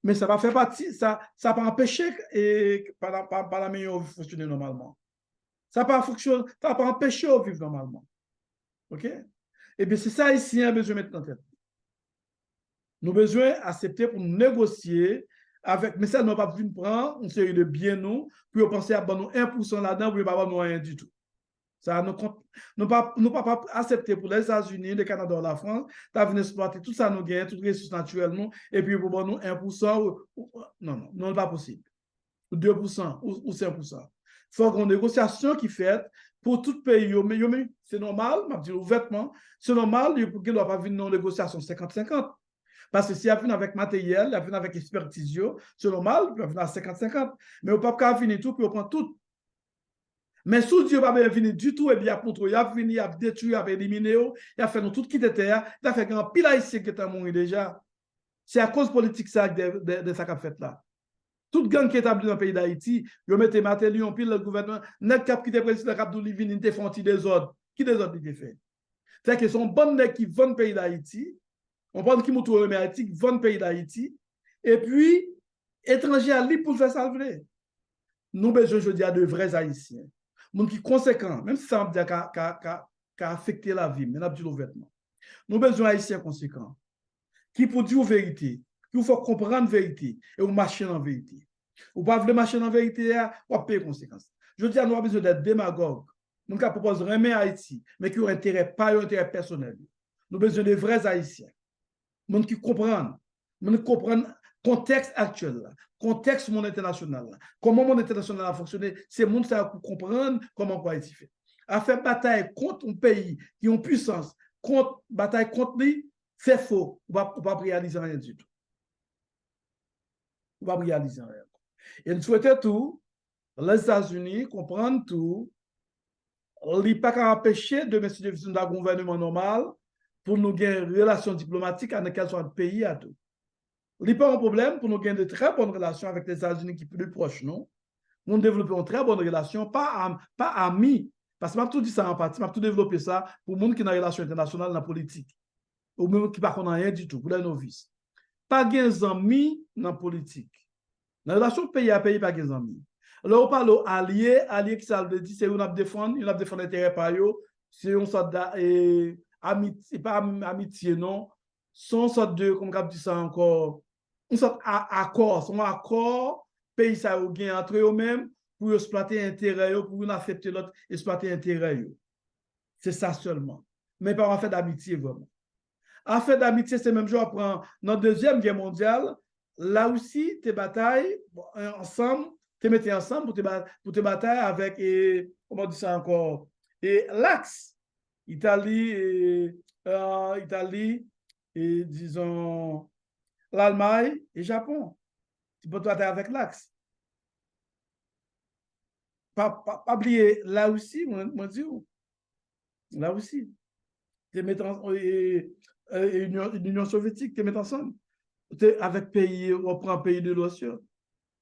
Mais ça va faire partie, ça va empêcher Panama de fonctionner normalement. Ça va pas empêcher de vivre normalement. OK? Et bien, c'est ça ici, on a besoin de mettre en tête. Nous avons besoin d'accepter pour nous négocier avec, mais ça, nous n'avons pas pu prendre une série de biens, nous, pour penser à nous 1% là-dedans, pour ne pas avoir rien du tout. Ça, nous pas accepter pour les États-Unis, le Canada ou la France, d'avoir exploiter tout ça, nous gagnons, toutes les ressources naturelles, nous, et puis pour nous 1%, non, non, pas possible. Ou 2% ou 5%. Il faut qu'on ait une négociation qui fait pour tout pays. Mais c'est normal, je dis ouvertement, c'est normal, il ne doit pas venir une négociation 50-50. Parce que si il vient avec matériel, il vient avec expertise, c'est normal, il vient à 50-50. Mais on ne peut pas venir tout, puis on prend tout. Mais si Dieu n'a pas venir du tout, et bien, il a venu, il a détruit, il a éliminé, il a fait nous tout quitter terre, il a fait un pile haïtien qui est mort déjà. C'est à cause politique ça de ça qu'a fait là. Toute gang qui est établie dans le pays d'Haïti, ils mettent matériel, pile le gouvernement, net cap qui était président cap d'Olivine, ils font des ordres. Qui des ordres ils fait? C'est que sont bonnes nègres qui vendent le pays d'Haïti, on parle qui moutou au Haïti, qui vendent le pays d'Haïti, et puis étrangers à libre pour faire ça le vrai. Nous besoin je dis à de vrais Haïtiens. Monde qui conséquent, même si ça veut dire qu'a affecté la vie, mais n'a pas dit l'ouvertement. Nous besoin Haïtiens conséquents qui pour dire la vérité, qui faut comprendre la vérité et ou marcher en vérité. Ou pas vouloir marcher en vérité, ou payer conséquences. Je dis à nous avons besoin d'être démagogues. Nous proposons remettre Haïti, mais qui ont intérêt, pas un intérêt personnel. Nous avons besoin de vrais Haïtiens. Monde qui comprennent. Monde qui comprennent le contexte actuel, le contexte monde international. Comment le monde international a fonctionné, c'est le monde qui comprendre comment Haïti fait. À faire bataille contre un pays qui a une puissance, bataille contre lui, c'est faux. On ne va pas réaliser rien du tout. On ne va pas réaliser rien. Et nous souhaitons tout, les États-Unis comprennent tout, il n'y a pas qu'à empêcher de mettre un gouvernement normal pour nous gagner une relation diplomatique avec quel soit le pays à tout. Il n'y a pas un problème pour nous gagner de très bonnes relations avec les États-Unis qui sont plus proches, non? Nous développons une très bonne relation, pas amis, parce que je tout dit ça en partie, je tout développé ça pour les gens qui ont une relation internationale dans la politique, ou même qui ne connaissent rien du tout, pour les novices. Pas des amis dans la politique. Dans la relation pays à pays, pas des amis. Là, on parle d'alliés, alliés qui ça veut dire, c'est une défendre l'intérêt par eux, c'est une sorte d'amitié, pas amitié, non, c'est une sorte de, comme on dit ça encore, une sorte d'accord, c'est un accord, pays ça ou gain entre eux-mêmes pour exploiter intérêt, pour affecter l'autre, exploiter intérêt. C'est ça seulement. Mais pas en fait d'amitié, vraiment. En fait d'amitié, c'est même genre, dans la Deuxième Guerre mondiale, là aussi, tes batailles ensemble, te mettez ensemble pour te batailler avec, comment on dit ça encore, et l'Axe, Italie, et disons, l'Allemagne et Japon. Tu peux te batailler avec l'Axe. Pas oublier, là aussi, moi dis là aussi, te mettre l'Union soviétique, te mettre ensemble. Avec pays, on prend pays de l'Océan.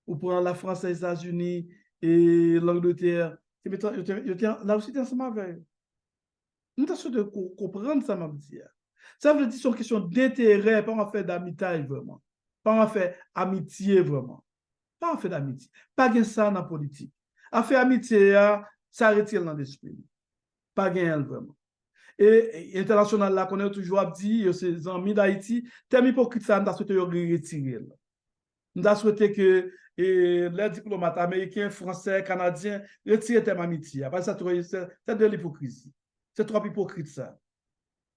Ou prend la France, les États-Unis et l'Angleterre. Là aussi, tu es ensemble avec eux. Nous avons de comprendre ça, m'a dit. Ça veut dire que c'est une question d'intérêt, pas en fait d'amitié, vraiment. Pas en fait amitié, vraiment. Pas en fait d'amitié. Pas de ça dans la politique. En fait amitié, ça retire dans l'esprit. Pas de vraiment. Et international, là, qu'on a toujours dit, ces amis d'Haïti, t'es hypocrite, ça, nous avons souhaité retirer. Nous avons souhaité que les diplomates américains, français, canadiens retirent tes amitiés. Parce que c'est de l'hypocrisie. C'est trop hypocrite, ça.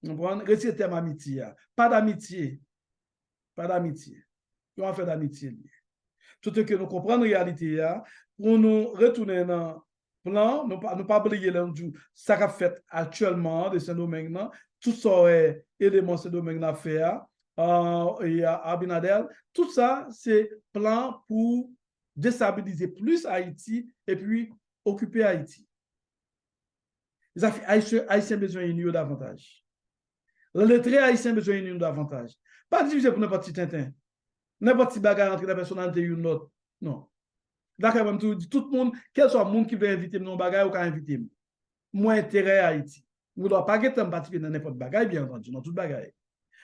Retirez tes amitiés. Pas d'amitié. Pas d'amitié. On fait d'amitié. Tout ce que nous comprenons la réalité, pour nous retourner dans le plan, nous ne pas oublier ça qu'a fait actuellement de ce domaine, tout ça est élément de ce domaine à faire. Et à Abinadel, tout ça, c'est plan pour déstabiliser plus Haïti et puis occuper Haïti. Les Haïtiens besoin d'unir davantage. Les lettrés Haïtiens besoin d'unir davantage. Pas diviser pour n'importe qui tintin, n'importe qui bagarre entre la personnalité et une autre. Non. D'accord, même tout le monde, quel soit le monde qui veut inviter mon bagage ou qui inviter. Moi, intérêt à Haïti. Nous ne doit pas être en particulier dans n'importe bagage, bien entendu, dans tout bagage.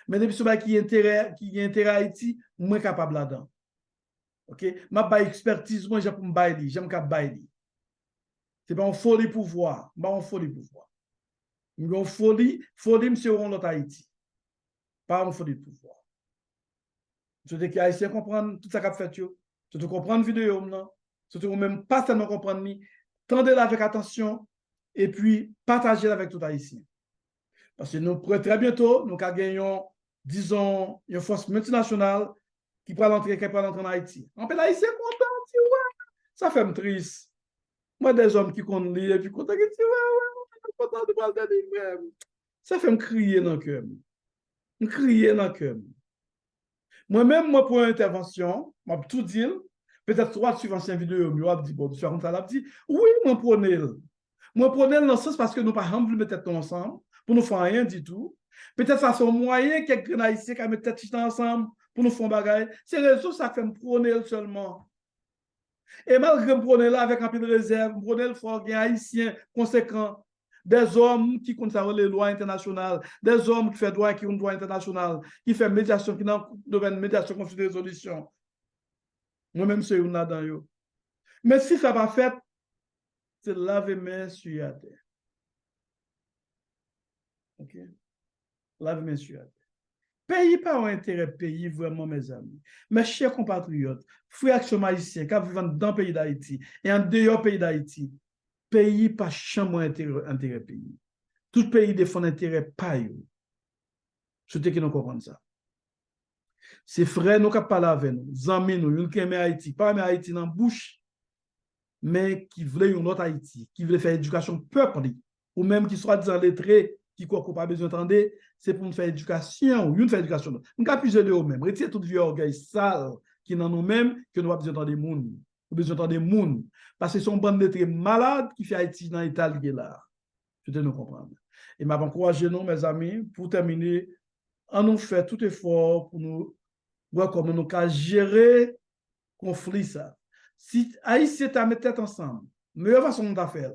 Mais depuis ce qui est intérêt à Haïti, moi, capable là-dedans. OK? Ma ba expertise, moi, j'ai pour me bailler, j'aime qu'à bailler. C'est pas un folie pouvoir, pas un folie pouvoir. Une folie, monsieur, on l'autre Haïti. Pas un folie pouvoir. Je dis que les Haïtiens comprennent tout ça qu'a fait, surtout comprendre vidéo, non? Surtout même pas seulement comprendre, tendez-la avec attention et puis partagez-la avec tout Haïtien. Parce que nous, très bientôt, nous gagnons, disons, une force multinationale qui peut entrer en Haïti. On peut l'Haïtien content, ouais, ça fait me triste. Moi, des hommes qui comptent lire et puis content, ouais, content de parler de ça fait me crier dans le cœur. Me crier dans le cœur. Moi-même, moi, pour une intervention, je vais tout dire, peut-être trois suivant cette vidéo, je vais dire, bon, je vais dire, oui, moi, prenez le. Moi, prenez le dans ce sens parce que nous, par exemple, mettre tête ensemble, pour nous faire rien du tout. Peut-être ça, c'est un moyen quelqu'un haïtien qui mettre tête ensemble pour nous faire bagaille. C'est réseau, ça fait me prôner seulement. Et malgré me prôner là avec un peu de réserve, me prôner le fort haïtien conséquent. Des hommes qui contrôlent les lois internationales, des hommes qui font droit qui ont droit international, qui font médiation, qui dans le domaine de médiation, conflit de résolution. Moi-même, c'est une là-dedans. Mais si ça va fait, c'est laver main sur la terre. OK? Laver main sur la terre. Pays pas un intérêt pays, vraiment, mes amis. Mes chers compatriotes, frères haïtiens qui vivent dans le pays d'Haïti et en dehors du pays d'Haïti, pays pas chambre intérêt pays. Tout pays défend intérêt pas eux. Souhaitez que nous comprenions ça. C'est frère nous qui parlent avec nous, amis nous, nous qui aiment Haïti, pas aimer Haïti dans la bouche, mais qui voulait une autre Haïti, qui voulait faire éducation peuple, ou même qui soit disant lettré, qui quoi qu'on pas besoin d'entendre, c'est pour nous faire éducation, ou une faire éducation. Nous avons plusieurs de nous-mêmes, retirer tout vieux orgueil sale qui dans nous-mêmes, que nous avons besoin d'entendre des gens. Nous avons besoin d'entendre des gens. Parce que c'est une bande lettrés malade qui fait Haïti dans l'état là. Je nous comprendre. Et m'a encouragé nous, mes amis, pour terminer, on nous fait tout effort pour nous voir comment nous pouvons gérer le conflit. Ça. Si Haïti est à mettre tête ensemble, meilleure façon de faire.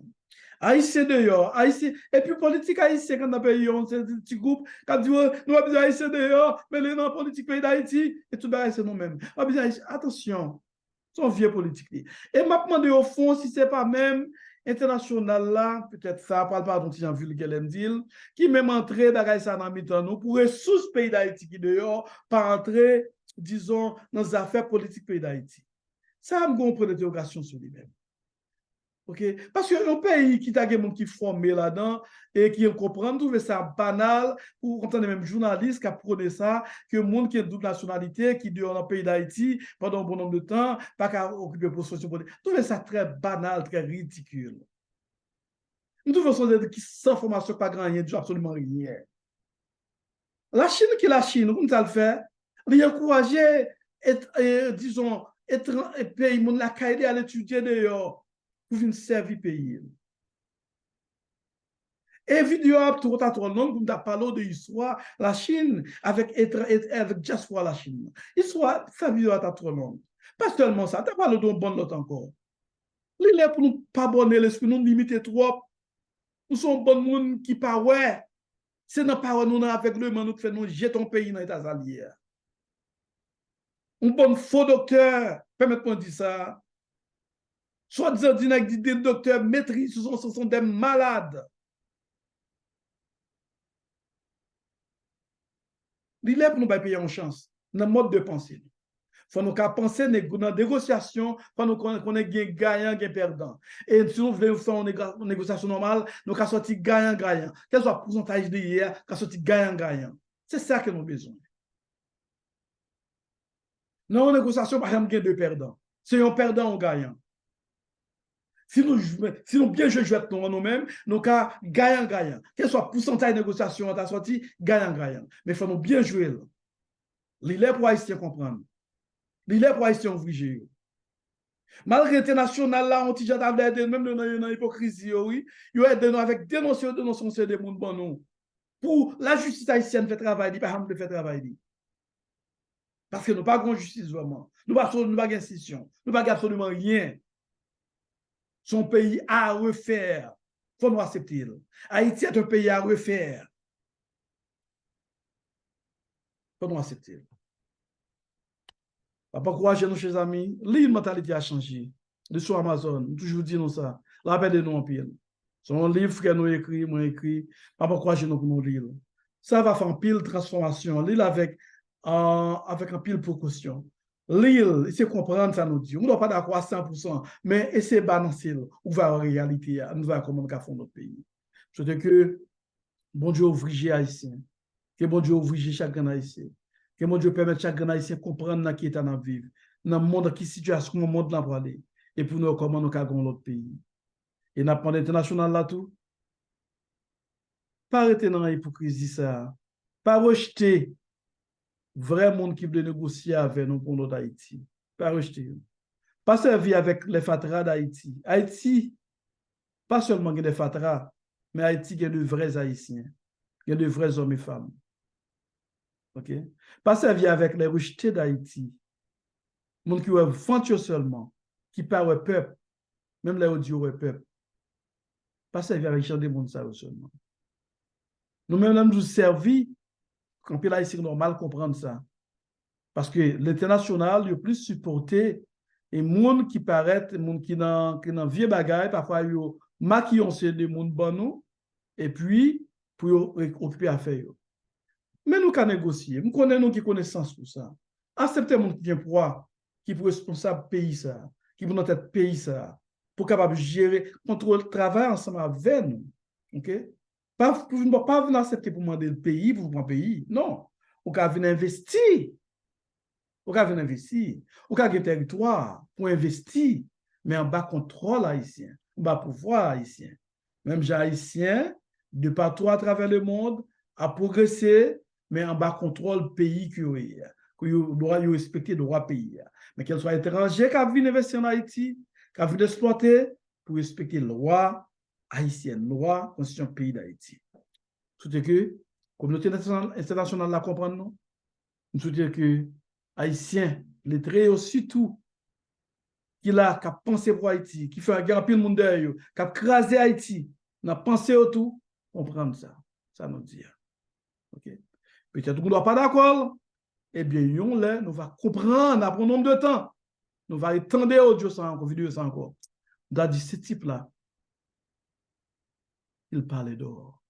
Haïti dehors, Haïti, et puis politique haïtienne quand dans le pays, on c'est un petit groupe qui dit nous avons besoin Haïti dehors, mais les non politique pays d'Haïti, et tout le c'est nous-mêmes. Attention, c'est un vieux politique. Et m'a demandé au fond si ce n'est pas même international là, peut-être ça, parle pas dont j'en vu le deal, qui même entrer dans ça dans mi-temps nous, pour sous pays d'Haïti qui dehors, pas entrer, disons, dans les affaires politiques pays d'Haïti. Ça me comprend l'interrogation sur lui-même. Okay? Parce que un pays qui a des gens qui formé là-dedans et qui comprennent, trouver ça banal pour entendre même journalistes qui prônent ça, que le monde qui est de double nationalité, qui dure dans le pays d'Haïti pendant un bon nombre de temps, pas qu'à occuper position politique. Trouver ça très banal, très ridicule. Nous trouvons ça qui sans formation, pas grand rien, absolument rien. La Chine qui est la Chine, comment ça le fait? Il encourager, disons, être pays, monde la caïdé à l'étudier d'ailleurs. Pour venir servir pays. Et vidéo tout à trop long, comme tu parlé de l'histoire, la Chine, avec diaspora la Chine. L'histoire, ça vidéo à trop long. Pas seulement ça, tu as parlé d'un bon lot encore. Il est pour nous pas bonner l'esprit, nous limiter trop. Nous sommes bon monde qui pas ouais. C'est dans pas nous avec le monde nous fait nous jeter ton pays dans les alliés. Un bon faux docteur, permettez-moi de dire ça. Soit disant des docteurs maîtrisent, ce sont des malades. Il est pour nous payer en chance dans le mode de pensée. Il faut nous penser dans la négociation, il faut nous connaître gagnant, perdant. Et si nous voulons faire une négociation normale, nous avons sorti gagnant. Quel soit le pourcentage de hier, nous avons sorti gagnant. C'est ça que nous avons besoin. Dans une négociation, par exemple, il y a deux perdants. C'est un perdant ou un gagnant. Si nous bien jouons nous-mêmes, nous avons gagnant. Quel soit le pourcentage de négociation, on a sorti gagnant. Mais il faut nous bien jouer. Il est pour Haïtien comprendre. Il est pour Haïtien ouvrier. Malgré l'international, là, on t'a déjà même dans l'hypocrisie, oui. Il y a des avec dénonciation des gens bon nous. Pour la justice haïtienne fait travail, pas de faire travail. Parce que nous n'avons pas de justice vraiment. Nous n'avons pas d'institution. Nous n'avons absolument rien. son pays à refaire. Il faut nous accepter. Haïti est un pays à refaire. Il faut nous accepter. Pas courageux, nos chers amis. L'île mentalité a changé. De sur Amazon, toujours dit nous ça. Rappelez-nous en pile. C'est un livre que nous écrit, moi écrit. Pas courageux nous pour nous lire. Ça va faire un pile transformation. L'île avec un pile précaution. L'île, essayer de comprendre ça nous dit. On ne doit pas d'accord à 100%, mais essayer de balancer. On va en réalité, nous va comment nous font notre pays. Je dis que bon Dieu ouvre les Haïtiens. Que bon Dieu ouvre chaque Haïtien. Que mon Dieu permette chaque Haïtien de comprendre dans qui est en vivre, dans le monde, qui situation, le monde là pour aller, et pour nous, comment nous avons notre pays. Et dans le plan international là tout, pas arrêter dans l'hypocrisie ça, pas rejeter vrai monde qui veut négocier avec nous pour notre Haïti, pas rejeter, pas servir avec les fatras d'Haïti. Haïti, pas seulement des fatras, mais Haïti il y a de vrais Haïtiens, il y a de vrais hommes et femmes. OK? Pas servir avec les rejetés d'Haïti. Monde qui ont fantôme seulement, qui parle au peuple, même les audio au peuple. Pas servir avec les gens monde ça seulement. Nous-mêmes, nous servi, quand il est normal comprendre ça. Parce que l'international, il est plus supporté, et les gens qui paraissent, les gens qui ont vieux bagaille, parfois ils maquillent des gens bon, et puis, pour occuper affaire. Mais nous, qu'à négocier, nous connaissons qui connaissance pour ça. Acceptez mon qui vient pour qui est responsable pays ça, qui est notre tête pays ça, pour capable gérer, contrôler le travail ensemble avec nous. OK? Pas venir accepter pour demander le pays, pour prendre le pays. Non. Vous pouvez venir investir. Vous pouvez venir investir. Vous pouvez avoir un territoire pour investir, mais en bas contrôle haïtien, en bas pouvoir haïtien. Même les haïtiens, de partout à travers le monde, a progressé, mais en bas contrôle pays qui doit respecter le droit pays. Mais qu'elle soit étranger qui viennent investir en Haïti, qui viennent exploiter pour respecter le droit haïtien, le droit constitution pays d'Haïti. C'est que la communauté internationale la comprend, non? C'est que Haïtiens, les traits surtout, qui a pensé pour Haïti, qui fait un grand pile monde derrière, qui a crasé Haïti, n'a pensé au tout, comprendre ça. Ça nous dit. OK? Peut-être qu'on ne doit pas d'accord. Eh bien, nous va comprendre après un nombre de temps. Nous va étendre audio ça encore, vidéo ça encore. Nous va dire ce type-là, il parlait dehors.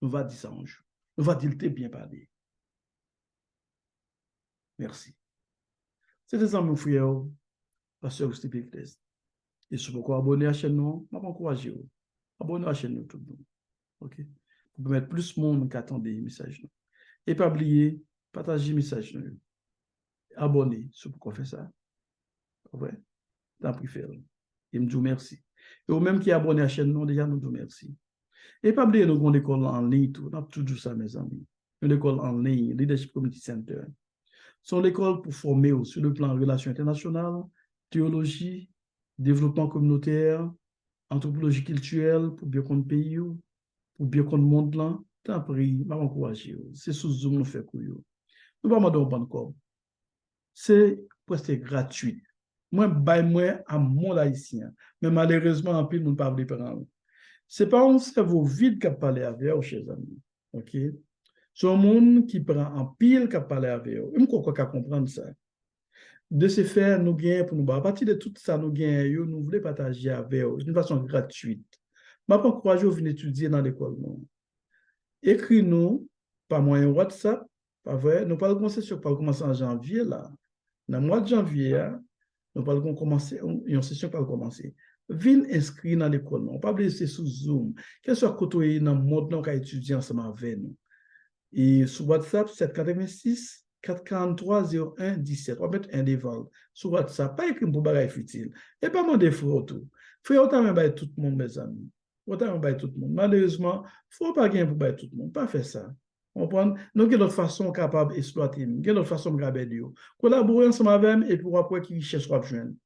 Nous va dire ça un jour. Nous va dire, il t'a bien parlé. Merci. C'est des amis frères, pasteur Steve Test. Et si vous pouvez abonner à la chaîne, je vais encourager vous. Abonnez à la chaîne tout le monde. OK? Pour mettre plus de monde qui attend des messages. Et pas oublier, partager les messages. Abonnez si vous pouvez faire ça. Ouais. Tant pis faire. Et me dis merci. Et au même qui est abonné à la chaîne, déjà nous disons merci. Et pas oublier, nous avons une école en ligne, tout. On a toujours ça, mes amis. Une école en ligne, Leadership Community Center. C'est l'école pour former sur le plan relations internationales, théologie, développement communautaire, anthropologie culturelle, pour bien comprendre le pays, pour bien comprendre le monde là. Tant pis, je m'encourage. C'est sous Zoom nous fait couille. Nous ne pouvons pas demander un bon. C'est presque gratuit. Moi, moi à mon haïtien. Mais malheureusement, en plus, nous ne pouvons pas parler. Ce n'est pas un cerveau vide qui a parlé avec vous, chers amis. OK? C'est un monde qui prend en pile qui a parlé avec vous. Je crois qu'on comprendre ça. De ce fait, nous gagnons pour nous. À partir de tout ça, nous gagnons, nous voulons partager avec vous d'une façon gratuite. Je ne crois pas que vous venez étudier dans l'école. Écris-nous par moyen WhatsApp. Pas vrai? Nous parlons commencer en janvier là. Dans le mois de janvier, nous allons commencer, une session va commencer. Venez inscrire dans l'école. On ne peut pas laisser sous Zoom. Quel soit côté dans le monde qu'on a étudié ensemble avec nous. Et sur WhatsApp, 786 443 01 17. On va mettre un devant. Sur WhatsApp, pas écrit pour bagage futile. Et pas demander frère tout. Frère, autant même tout le monde, mes amis. Autant même tout le monde. Malheureusement, il ne faut pas gagner pour tout le monde. Pas faire ça. Nous avons d'autres façons capables d'exploiter. Nous avons d'autres façons de graber. Collaborer ensemble avec et pour après qui richesse soit jeune.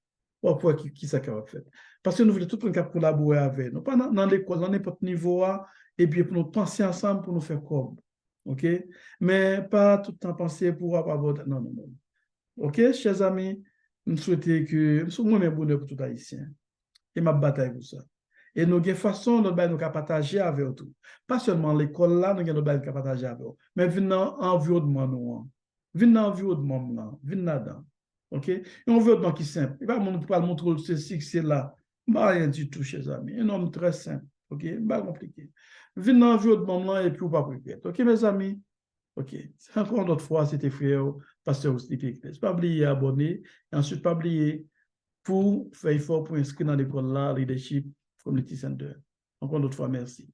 Pour après qui ça va faire. Parce que nous voulons tout le monde collaborer avec nous. Pas dans l'école, dans n'importe niveau, et puis pour nous penser ensemble, pour nous faire comme. OK? Mais pas tout le temps penser pour avoir. Non, non, non. OK, chers amis, nous souhaitons que nous sommes moins bonheur pour tout Haïtien. Et ma bataille pour ça. Et nous avons façon de nous partager avec eux tout. Pas seulement l'école là, nous avons partager avec eux, mais venez dans l'environnement nous. Venez dans l'environnement là, venez là-dedans. OK? Et un environnement qui est simple. Il ne va pas montrer ceci, c'est là. Pas rien du tout, chers amis. Un homme très simple. OK? Pas compliqué. Venez dans l'environnement là et puis vous pas préparer. OK, mes amis? OK. Encore une autre fois, c'était frère, pasteur Stipe. Pas oublier abonner et ensuite pas oublier pour faire effort pour inscrire dans l'école là, Leadership Community Center. Encore une autre fois, merci.